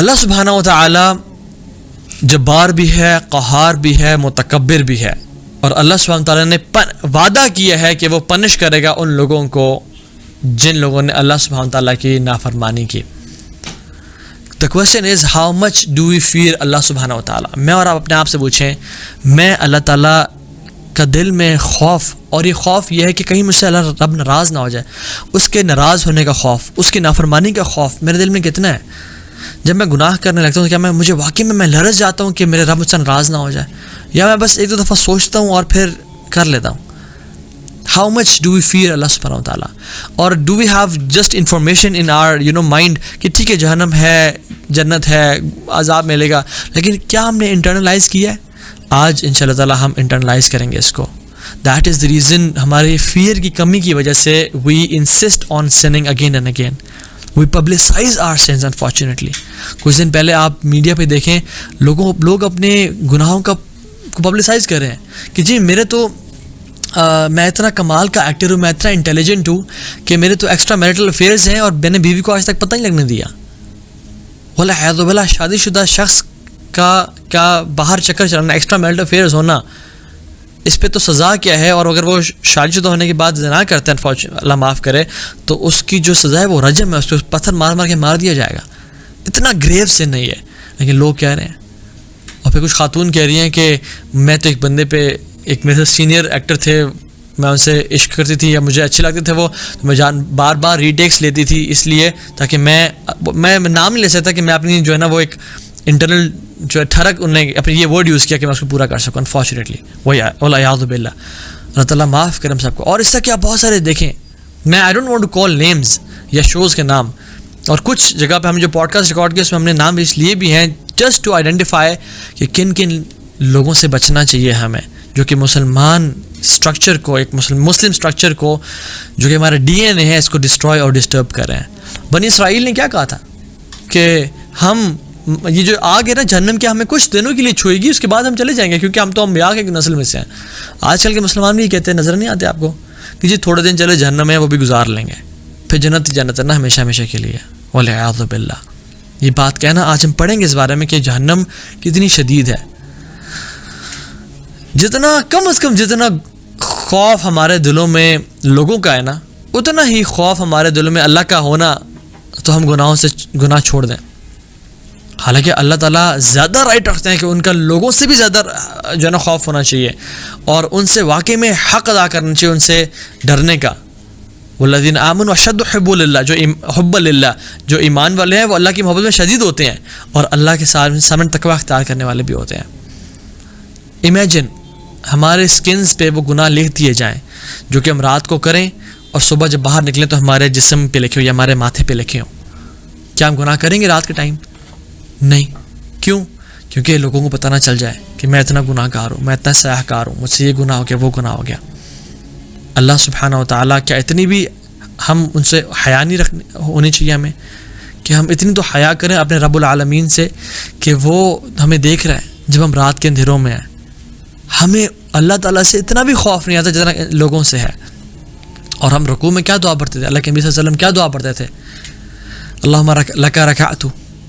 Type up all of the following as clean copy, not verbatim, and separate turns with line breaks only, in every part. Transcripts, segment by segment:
اللہ سبحانہ و تعالی جبار بھی ہے، قہار بھی ہے، متکبر بھی ہے، اور اللہ سبحانہ و تعالی نے وعدہ کیا ہے کہ وہ پنش کرے گا ان لوگوں کو جن لوگوں نے اللہ سبحانہ و تعالیٰ کی نافرمانی کی. The question is how much do we fear اللہ سبحانہ و تعالیٰ. میں اور آپ اپنے آپ سے پوچھیں، میں اللہ تعالیٰ کا دل میں خوف، اور یہ خوف یہ ہے کہ کہیں مجھ سے اللہ رب ناراض نہ ہو جائے، اس کے ناراض ہونے کا خوف، اس کی نافرمانی کا خوف میرے دل میں کتنا ہے. جب میں گناہ کرنے لگتا ہوں کیا مجھے واقعی میں لرز جاتا ہوں کہ میرے رب مجھ سے ناراض نہ ہو جائے، یا میں بس ایک دو دفعہ سوچتا ہوں اور پھر کر لیتا ہوں. How much do we fear اللہ سبحانہ و تعالیٰ؟ اور do we have just information in our mind کہ ٹھیک ہے جہنم ہے، جنت ہے، عذاب ملے گا، لیکن کیا ہم نے انٹرنلائز کیا ہے؟ آج ان شاء اللہ تعالیٰ ہم انٹرنلائز کریں گے اس کو. دیٹ از the reason ہمارے فیئر کی کمی کی وجہ سے we insist on sinning again and again. We publicize our sins unfortunately. کچھ دن پہلے آپ میڈیا پہ دیکھیں لوگ اپنے گناہوں کو پبلسائز کر رہے ہیں کہ جی میرے تو میں اتنا کمال کا ایکٹر ہوں، میں اتنا انٹیلیجنٹ ہوں کہ میرے تو ایکسٹرا میرٹل افیئرز ہیں اور میں نے بیوی کو آج تک پتہ ہی لگنے دیا. والعیاذ باللہ، شادی شدہ شخص کا باہر چکر چلانا، ایکسٹرا میرٹل افیئرز ہونا، اس پہ تو سزا کیا ہے؟ اور اگر وہ شادی شدہ ہونے کے بعد زنا کرتے ہیں، اللہ معاف کرے، تو اس کی جو سزا ہے وہ رجم ہے، اس کو پتھر مار کے مار دیا جائے گا. اتنا گریو سے نہیں ہے، لیکن لوگ کہہ رہے ہیں. اور پھر کچھ خاتون کہہ رہی ہیں کہ میں تو ایک بندے پہ، ایک میرے سینئر ایکٹر تھے، میں ان سے عشق کرتی تھی یا مجھے اچھے لگتے تھے وہ، تو میں بار بار ریٹیکس لیتی تھی اس لیے تاکہ میں نام نہیں لے سکتا کہ میں اپنی جو ہے نا وہ ایک انٹرنل جو ہے ٹھڑک، انہوں نے اپنی یہ ورڈ یوز کیا کہ میں اس کو پورا کر سکوں. انفارچونیٹلی والعیاذ باللہ، اللہ تعالیٰ معاف کرے ہم سب کو. اور اس طرح کیا بہت سارے دیکھیں، میں I don't want to call names یا شوز کے نام، اور کچھ جگہ پہ ہم جو پوڈ کاسٹ ریکارڈ کیا اس میں ہم نے نام اس لیے بھی ہیں جسٹ ٹو آئیڈینٹیفائی کہ کن کن لوگوں سے بچنا چاہیے ہمیں، جو کہ مسلمان اسٹرکچر کو، ایک مسلم اسٹرکچر کو، جو کہ ہمارا ڈی این اے ہے، اس کو ڈسٹروائے اور ڈسٹرب کر رہے ہیں. بنی اسرائیل نے کیا کہا تھا کہ ہم یہ جو آگ ہے نا جہنم کے، ہمیں کچھ دنوں کے لیے چھوئے گی، اس کے بعد ہم چلے جائیں گے، کیونکہ ہم تو انبیاء کی نسل میں سے ہیں. آج کل کے مسلمان بھی کہتے ہیں، نظر نہیں آتے آپ کو کہ جی تھوڑے دن چلے جہنم ہے وہ بھی گزار لیں گے، پھر جنت ہے نا ہمیشہ ہمیشہ کے لیے. والعیاذ باللہ، یہ بات کہنا آج ہم پڑھیں گے اس بارے میں کہ جہنم کتنی شدید ہے. جتنا کم از کم جتنا خوف ہمارے دلوں میں لوگوں کا ہے نا، اتنا ہی خوف ہمارے دلوں میں اللہ کا ہونا، تو ہم گناہ چھوڑ دیں. حالانکہ اللہ تعالیٰ زیادہ رائٹ رکھتے ہیں کہ ان کا لوگوں سے بھی زیادہ جو ہے نا خوف ہونا چاہیے، اور ان سے واقعی میں حق ادا کرنا چاہیے، ان سے ڈرنے کا. والذین آمنوا اشد حب للہ، جو حب للہ، جو ایمان والے ہیں وہ اللہ کی محبت میں شدید ہوتے ہیں، اور اللہ کے سامنے تقویٰ اختیار کرنے والے بھی ہوتے ہیں. امیجن ہمارے سکنز پہ وہ گناہ لکھ دیے جائیں جو کہ ہم رات کو کریں اور صبح جب باہر نکلیں تو ہمارے جسم پہ لکھے ہو یا ہمارے ماتھے پہ لکھے ہوں. کیا ہم گناہ کریں گے رات کے ٹائم؟ نہیں. کیوں؟ کیونکہ لوگوں کو پتہ نہ چل جائے کہ میں اتنا گناہ گار ہوں، میں اتنا سیاہ کار ہوں، مجھ سے یہ گناہ ہو گیا، وہ گناہ ہو گیا. اللہ سبحانہ و تعالیٰ کیا اتنی بھی ہم ان سے حیا نہیں ہونی چاہیے ہمیں کہ ہم اتنی تو حیا کریں اپنے رب العالمین سے کہ وہ ہمیں دیکھ رہا ہے جب ہم رات کے اندھیروں میں ہیں. ہمیں اللہ تعالیٰ سے اتنا بھی خوف نہیں آتا جتنا لوگوں سے ہے. اور ہم رکوع میں کیا دعا پڑھتے تھے؟ اللہ کے نبی صلی اللہ علیہ وسلم کیا دعا پڑھتے تھے؟ اللہم لک رکعت،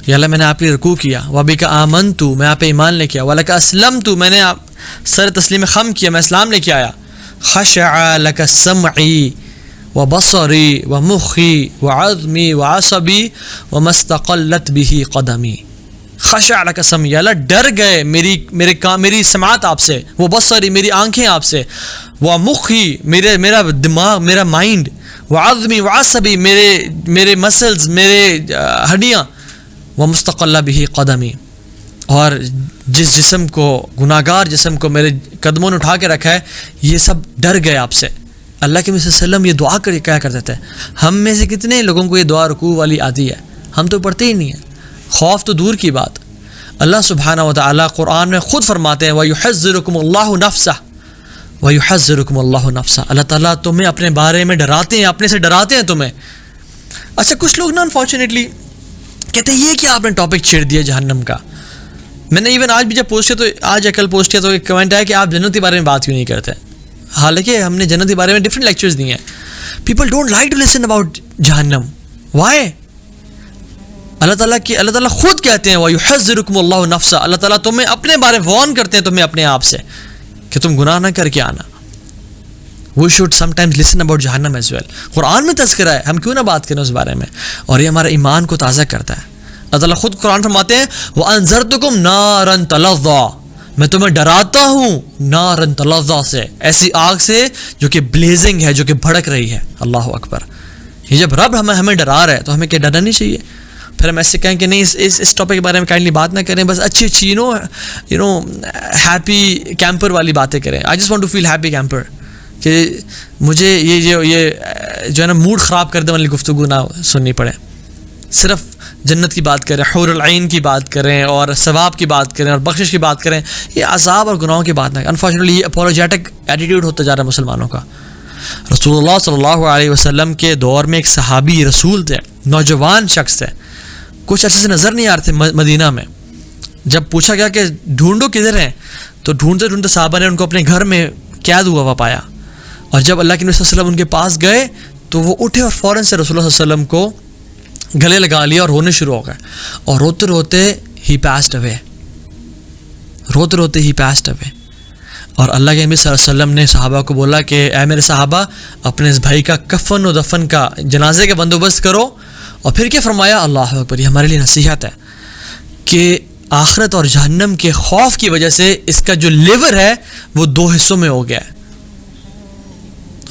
یا اللہ میں نے آپ کے رکوع کیا، وبک آمنت، میں آپ پہ ایمان لے کے آیا، ولک اسلمت، میں نے آپ سر تسلیم خم کیا، میں اسلام لے کے آیا. خشع لک سمعی وبصری ومخی وعظمی وعصبی وما استقلت به قدمی. خشع لک سمعی، اللہ ڈر گئے میری سماعت آپ سے، وہ بصری میری آنکھیں آپ سے، وہ مخی میرا دماغ، میرا مائنڈ، وعظمی وعصبی میرے مسلز، میرے ہڈیاں، وہ مستقل به قدمی، اور جس جسم کو، گناہ گار جسم کو میرے قدموں نے اٹھا کے رکھا ہے، یہ سب ڈر گئے آپ سے. اللہ کے نبی صلی اللہ علیہ وسلم یہ دعا کیا کرتے تھے. ہم میں سے کتنے لوگوں کو یہ دعا رکوع والی آتی ہے؟ ہم تو پڑھتے ہی نہیں ہیں. خوف تو دور کی بات، اللہ سبحانہ و تعالیٰ قرآن میں خود فرماتے ہیں وَيُحَذِّرُكُمُ اللَّهُ نَفْسَهُ وَيُحَذِّرُكُمُ اللَّهُ نَفْسَهُ، اللہ تعالیٰ تمہیں اپنے بارے میں ڈراتے ہیں، اپنے سے ڈراتے ہیں تمہیں. اچھا کچھ لوگ نا انفارچونیٹلی کہتے ہیں یہ کیا آپ نے ٹاپک چھیڑ دیا جہنم کا. میں نے ایون آج بھی جب پوسٹ کیا تو آج کل پوسٹ کیا تو ایک کمنٹ آیا کہ آپ جنت کے بارے میں بات کیوں نہیں کرتے، حالانکہ ہم نے جنت کے بارے میں ڈفرینٹ لیکچرز دیے ہیں. People don't like to listen about جہنم. وائی؟ اللہ تعالیٰ خود کہتے ہیں وَيُحَذِّرُكُمُ اللَّهُ نَفْسَ، اللہ تعالیٰ تمہیں اپنے بارے وارن کرتے ہیں تمہیں اپنے آپ سے کہ تم گناہ نہ کر کے آنا. We should sometimes listen about جہنم as well. قرآن میں تذکرہ ہے، ہم کیوں نہ بات کریں اس بارے میں، اور یہ ہمارے ایمان کو تازہ کرتا ہے. اللہ تعالیٰ خود قرآن فرماتے ہیں وَأَنذَرْتُكُمْ نَارًا تَلَظَّىٰ، میں تمہیں ڈراتا ہوں نارن تلظیٰ سے، ایسی آگ سے جو کہ بلیزنگ ہے، جو کہ بھڑک رہی ہے. اللہ اکبر. یہ جب رب ہمیں ڈرا رہا ہے تو ہمیں کیا ڈرنا نہیں چاہیے؟ پھر ہم ایسے کہیں کہ نہیں اس ٹاپک کے بارے میں کائنڈلی بات نہ کریں، بس اچھی یو نو ہیپی کیمپر والی باتیں کریں. I just want to feel happy camper, کہ مجھے یہ جو ہے نا موڈ خراب کر دے والی گفتگو نہ سننی پڑے. صرف جنت کی بات کریں، حور العین کی بات کریں، اور ثواب کی بات کریں، اور بخشش کی بات کریں. یہ عذاب اور گناہوں کی بات نہ کریں. انفارچونیٹلی یہ اپولوجیٹک ایٹیٹیوڈ ہوتا جا رہا ہے مسلمانوں کا. رسول اللہ صلی اللہ علیہ وسلم کے دور میں ایک صحابی رسول تھے، نوجوان شخص تھے، کچھ عرصے سے نظر نہیں آ رہے تھے مدینہ میں. جب پوچھا گیا کہ ڈھونڈو کدھر ہیں، تو ڈھونڈتے ڈھونڈتے صحابہ نے ان کو اپنے گھر میں قید ہوا ہوا پایا. اور جب اللہ کے نبی صلی اللہ علیہ وسلم ان کے پاس گئے تو وہ اٹھے اور فوراً سے رسول اللہ صلی اللہ علیہ وسلم کو گلے لگا لیا اور رونے شروع ہو گئے. اور روتے روتے ہی پاسڈ اوے، روتے روتے ہی پاسڈ اوے. اور اللہ کے نبی صلی اللہ علیہ وسلم نے صحابہ کو بولا کہ اے میرے صحابہ، اپنے اس بھائی کا کفن و دفن کا، جنازے کا بندوبست کرو. اور پھر کیا فرمایا؟ اللہ اکبر. یہ ہمارے لیے نصیحت ہے کہ آخرت اور جہنم کے خوف کی وجہ سے اس کا جو لیور ہے وہ 2 حصوں میں ہو گیا ہے.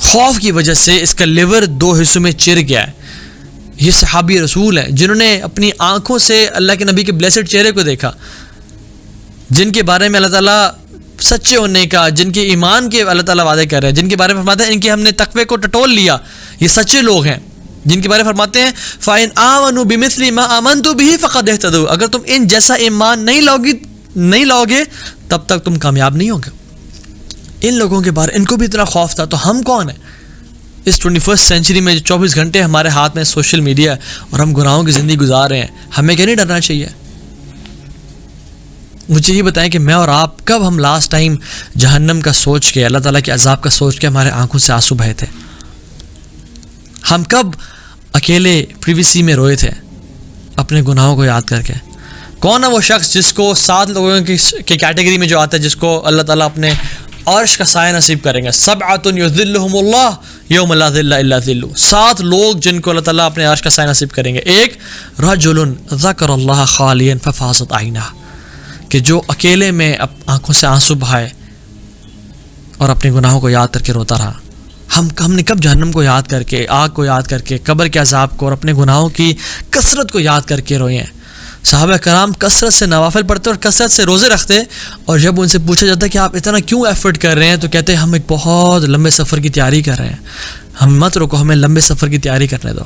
خوف کی وجہ سے اس کا لیور 2 حصوں میں چر گیا ہے. یہ صحابی رسول ہیں جنہوں نے اپنی آنکھوں سے اللہ کے نبی کے بلیسڈ چہرے کو دیکھا، جن کے بارے میں اللہ تعالیٰ سچے ہونے کا، جن کے ایمان کے اللہ تعالیٰ وعدے کر رہے ہیں، جن کے بارے میں فرماتے ہیں ان کے ہم نے تقوی کو ٹٹول لیا، یہ سچے لوگ ہیں. جن کے بارے میں فرماتے ہیں فَإِنْ آمَنُوا بِمِثْلِ مَا آمَنْتُ بِهِ فَقَدْ اهْتَدُوا، اگر تم ان جیسا ایمان نہیں لاؤ گے تب تک تم کامیاب نہیں ہوگے. ان لوگوں کے بارے ان کو بھی اتنا خوف تھا، تو ہم کون ہیں اس 21st سینچری میں جو 24 گھنٹے ہمارے ہاتھ میں سوشل میڈیا اور ہم گناہوں کی زندگی گزار رہے ہیں؟ ہمیں کیا نہیں ڈرنا چاہیے؟ مجھے یہ بتائیں کہ میں اور آپ کب ہم لاسٹ ٹائم جہنم کا سوچ کے، اللہ تعالیٰ کے عذاب کا سوچ کے ہمارے آنکھوں سے آنسو بہے تھے؟ ہم کب اکیلے پریویسی میں روئے تھے اپنے گناہوں کو یاد کر کے؟ کون ہے وہ شخص جس کو 7 لوگوں کی کیٹیگری میں جو آتا ہے، جس کو اللہ تعالیٰ اپنے عرش کا سایہ نصیب کریں گے؟ 7 یظلھم اللہ یوم لا ظل الا ظلہ، 7 لوگ جن کو اللہ تعالیٰ اپنے عرش کا سایہ نصیب کریں گے. ایک رجل ذکر اللہ خالیا ففاضت عینہ، کہ جو اکیلے میں آنکھوں سے آنسو بہائے اور اپنے گناہوں کو یاد کر کے روتا رہا. ہم نے کب جہنم کو یاد کر کے، آگ کو یاد کر کے، قبر کے عذاب کو اور اپنے گناہوں کی کثرت کو یاد کر کے روئے ہیں؟ صحابہ کرام کثرت سے نوافل پڑھتے اور کثرت سے روزے رکھتے، اور جب ان سے پوچھا جاتا کہ آپ اتنا کیوں ایفرٹ کر رہے ہیں تو کہتے ہیں ہم ایک بہت لمبے سفر کی تیاری کر رہے ہیں. ہم مت رکو، ہمیں لمبے سفر کی تیاری کرنے دو.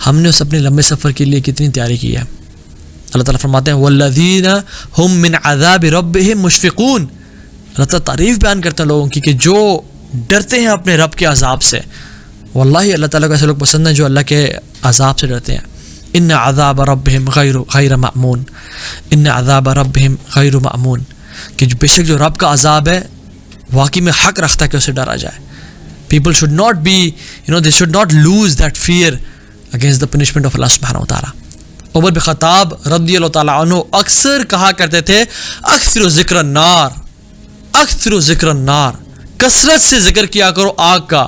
ہم نے اس اپنے لمبے سفر کے لیے کتنی تیاری کی ہے؟ اللہ تعالیٰ فرماتے ہیں والذین هم من عذاب ربهم مشفقون، اللہ تعالیٰ تعریف بیان کرتے ہیں لوگوں کی کہ جو ڈرتے ہیں اپنے رب کے عذاب سے. واللہ اللہ تعالیٰ کو ایسے لوگ پسند ہیں جو اللہ کے عذاب سے ڈرتے ہیں. ان عذاب ربهم غیر مأمون، ان عذاب ربهم غیر مأمون، کہ جو بے شک جو رب کا عذاب ہے واقعی میں حق رکھتا ہے کہ اسے ڈرا جائے. People should not be, they should not lose that fear against the punishment of Allah subhanahu wa ta'ala. عمر بن خطاب رضی اللہ تعالیٰ عنہ اکثر کہا کرتے تھے اکثر ذکر النار، اکثر ذکر النار، کثرت سے ذکر کیا کرو آگ کا.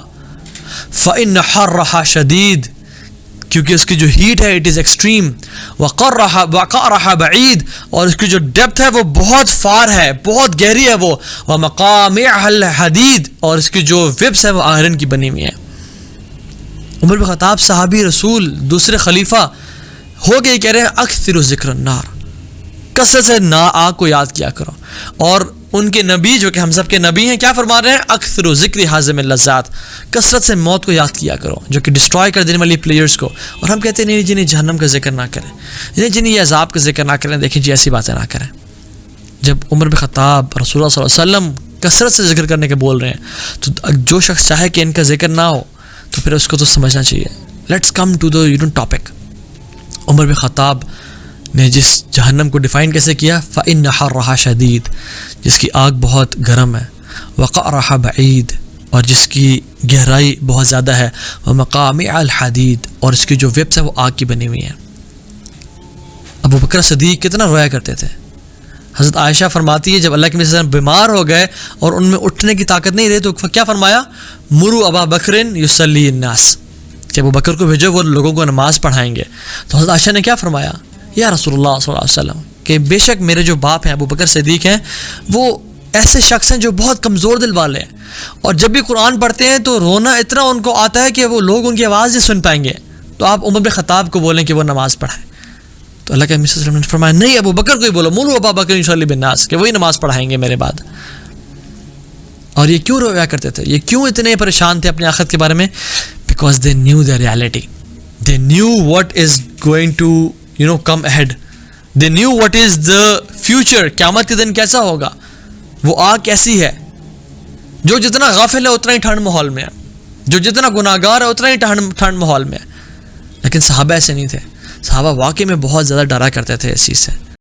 فإن حرها شدید، کیونکہ اس کی جو ہیٹ ہے اٹ از ایکسٹریم. وقعرها بعید، اور اس کی جو ڈیپتھ ہے وہ بہت فار ہے، بہت گہری ہے وہ. ومقامعها الحدید، اور اس کی جو ویبس ہے وہ آئرن کی بنی ہوئی ہیں. عمر بن خطاب صحابی رسول، دوسرے خلیفہ ہو گئے، کہہ رہے ہیں اکثر ذکر النار، کثرت سے آگ کو یاد کیا کرو. اور ان کے نبی جو کہ ہم سب کے نبی ہیں کیا فرما رہے ہیں؟ اکثر ذکر حازم اللذات، کثرت سے موت کو یاد کیا کرو جو کہ ڈسٹرائے کر دینے والی پلیئرز کو. اور ہم کہتے ہیں نہیں جنہیں جہنم کا ذکر نہ کریں، جنہیں یہ عذاب کا ذکر نہ کریں. دیکھیں جی ایسی باتیں نہ کریں. جب عمر بن خطاب رسول اللہ صلی اللہ علیہ وسلم کثرت سے ذکر کرنے کے بول رہے ہیں تو جو شخص چاہے کہ ان کا ذکر نہ ہو تو پھر اس کو تو سمجھنا چاہیے. Let's come to the topic. Umar bin Khattab نے جس جہنم کو ڈیفائن کیسے کیا؟ فإن حرها شدید، جس کی آگ بہت گرم ہے. وقعرها بعید، اور جس کی گہرائی بہت زیادہ ہے. ومقامع الحدید، اور اس کی جو ویبس ہے وہ آگ کی بنی ہوئی ہیں. ابو بکر صدیق کتنا رویا کرتے تھے. حضرت عائشہ فرماتی ہے جب اللہ کے نبی صلی اللہ علیہ وسلم بیمار ہو گئے اور ان میں اٹھنے کی طاقت نہیں رہی تو کیا فرمایا؟ مرو ابا بکرن یصلی الناس، کہ ابو بکر کو بھیجو وہ لوگوں کو نماز پڑھائیں گے. تو حضرت عائشہ نے کیا فرمایا؟ یا رسول اللہ صلی اللہ علیہ وسلم کہ بے شک میرے جو باپ ہیں ابو بکر صدیق ہیں وہ ایسے شخص ہیں جو بہت کمزور دل والے ہیں، اور جب بھی قرآن پڑھتے ہیں تو رونا اتنا ان کو آتا ہے کہ وہ لوگ ان کی آواز نہیں سن پائیں گے، تو آپ عمر بن خطاب کو بولیں کہ وہ نماز پڑھائیں. تو اللہ کے نبی صلی اللہ علیہ وسلم نے فرمایا نہیں، ابو بکر کو ہی بولو، مرو ابا بکر یصلی بالناس، کہ وہی نماز پڑھائیں گے میرے بعد. اور یہ کیوں رویا کرتے تھے؟ یہ کیوں اتنے پریشان تھے اپنے آخرت کے بارے میں؟ Because they knew the reality, they knew what is going to come ahead, they knew what is the future, قیامت کے دن کیسا ہوگا، وہ آگ کیسی ہے. جو جتنا غافل ہے اتنا ہی ٹھنڈ ماحول میں ہے، جو جتنا گناہ گار ہے اتنا ہی ٹھنڈ ماحول میں ہے. لیکن صحابہ ایسے نہیں تھے، صحابہ واقعی میں بہت زیادہ ڈرا کرتے تھے اس چیز سے.